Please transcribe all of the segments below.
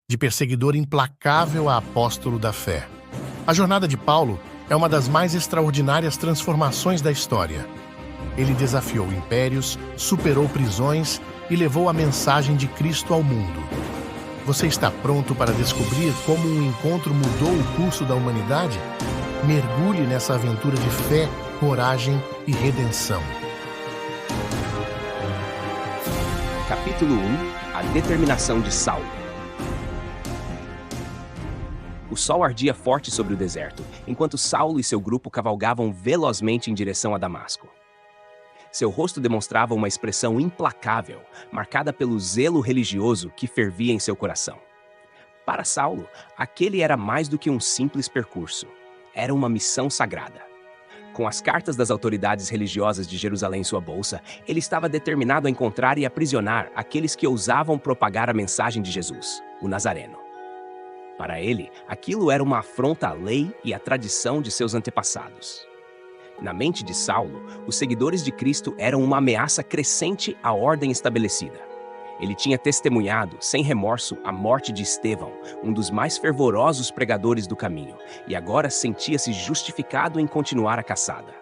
de perseguidor implacável a apóstolo da fé. A jornada de Paulo é uma das mais extraordinárias transformações da história. Ele desafiou impérios, superou prisões e levou a mensagem de Cristo ao mundo. Você está pronto para descobrir como um encontro mudou o curso da humanidade? Mergulhe nessa aventura de fé, coragem e redenção. Capítulo 1 – A determinação de Saulo. O sol ardia forte sobre o deserto, enquanto Saulo e seu grupo cavalgavam velozmente em direção a Damasco. Seu rosto demonstrava uma expressão implacável, marcada pelo zelo religioso que fervia em seu coração. Para Saulo, aquele era mais do que um simples percurso. Era uma missão sagrada. Com as cartas das autoridades religiosas de Jerusalém em sua bolsa, ele estava determinado a encontrar e aprisionar aqueles que ousavam propagar a mensagem de Jesus, o Nazareno. Para ele, aquilo era uma afronta à lei e à tradição de seus antepassados. Na mente de Saulo, os seguidores de Cristo eram uma ameaça crescente à ordem estabelecida. Ele tinha testemunhado, sem remorso, a morte de Estevão, um dos mais fervorosos pregadores do caminho, e agora sentia-se justificado em continuar a caçada.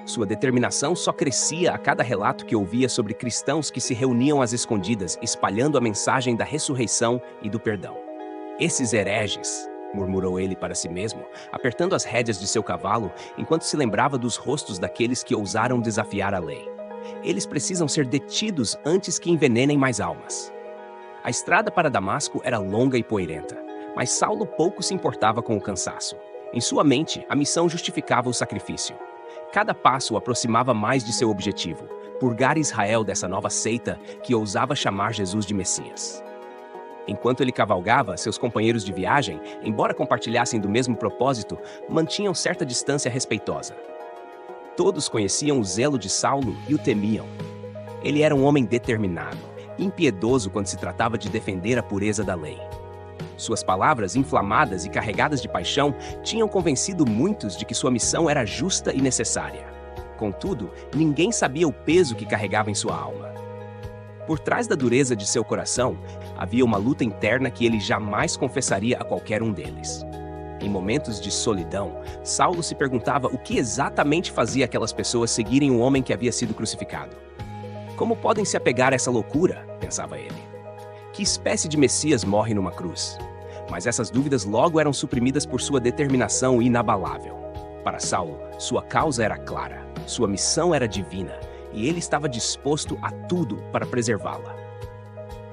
Sua determinação só crescia a cada relato que ouvia sobre cristãos que se reuniam às escondidas, espalhando a mensagem da ressurreição e do perdão. "Esses hereges", murmurou ele para si mesmo, apertando as rédeas de seu cavalo, enquanto se lembrava dos rostos daqueles que ousaram desafiar a lei. Eles precisam ser detidos antes que envenenem mais almas. A estrada para Damasco era longa e poeirenta, mas Saulo pouco se importava com o cansaço. Em sua mente, a missão justificava o sacrifício. Cada passo o aproximava mais de seu objetivo, purgar Israel dessa nova seita que ousava chamar Jesus de Messias. Enquanto ele cavalgava, seus companheiros de viagem, embora compartilhassem do mesmo propósito, mantinham certa distância respeitosa. Todos conheciam o zelo de Saulo e o temiam. Ele era um homem determinado, impiedoso quando se tratava de defender a pureza da lei. Suas palavras, inflamadas e carregadas de paixão, tinham convencido muitos de que sua missão era justa e necessária. Contudo, ninguém sabia o peso que carregava em sua alma. Por trás da dureza de seu coração, havia uma luta interna que ele jamais confessaria a qualquer um deles. Em momentos de solidão, Saulo se perguntava o que exatamente fazia aquelas pessoas seguirem um homem que havia sido crucificado. Como podem se apegar a essa loucura? Pensava ele. Que espécie de Messias morre numa cruz? Mas essas dúvidas logo eram suprimidas por sua determinação inabalável. Para Saulo, sua causa era clara, sua missão era divina, e ele estava disposto a tudo para preservá-la.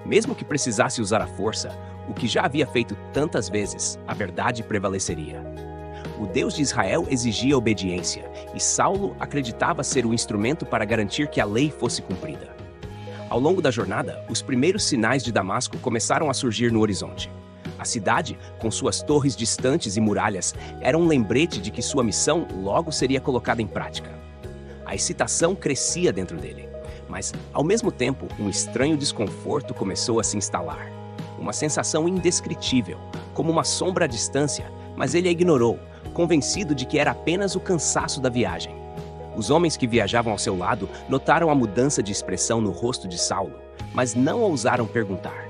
Mesmo que precisasse usar a força, o que já havia feito tantas vezes, a verdade prevaleceria. O Deus de Israel exigia obediência, e Saulo acreditava ser o instrumento para garantir que a lei fosse cumprida. Ao longo da jornada, os primeiros sinais de Damasco começaram a surgir no horizonte. A cidade, com suas torres distantes e muralhas, era um lembrete de que sua missão logo seria colocada em prática. A excitação crescia dentro dele, mas, ao mesmo tempo, um estranho desconforto começou a se instalar. Uma sensação indescritível, como uma sombra à distância, mas ele a ignorou, convencido de que era apenas o cansaço da viagem. Os homens que viajavam ao seu lado notaram a mudança de expressão no rosto de Saulo, mas não ousaram perguntar.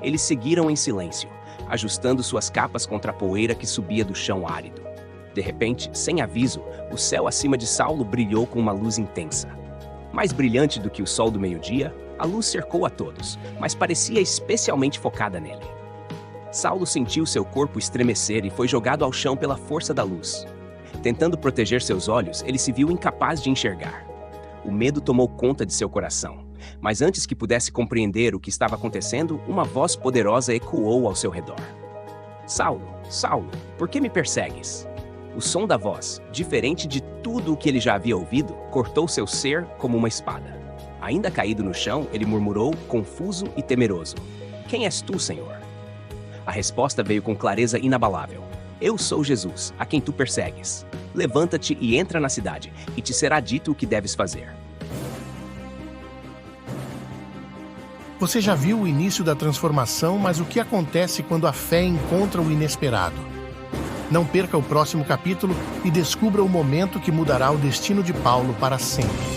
Eles seguiram em silêncio, ajustando suas capas contra a poeira que subia do chão árido. De repente, sem aviso, o céu acima de Saulo brilhou com uma luz intensa. Mais brilhante do que o sol do meio-dia, a luz cercou a todos, mas parecia especialmente focada nele. Saulo sentiu seu corpo estremecer e foi jogado ao chão pela força da luz. Tentando proteger seus olhos, ele se viu incapaz de enxergar. O medo tomou conta de seu coração, mas antes que pudesse compreender o que estava acontecendo, uma voz poderosa ecoou ao seu redor. "Saulo, Saulo, por que me persegues?" O som da voz, diferente de tudo o que ele já havia ouvido, cortou seu ser como uma espada. Ainda caído no chão, ele murmurou, confuso e temeroso: "Quem és tu, Senhor?" A resposta veio com clareza inabalável: "Eu sou Jesus, a quem tu persegues. Levanta-te e entra na cidade, e te será dito o que deves fazer." Você já viu o início da transformação, mas o que acontece quando a fé encontra o inesperado? Não perca o próximo capítulo e descubra o momento que mudará o destino de Paulo para sempre.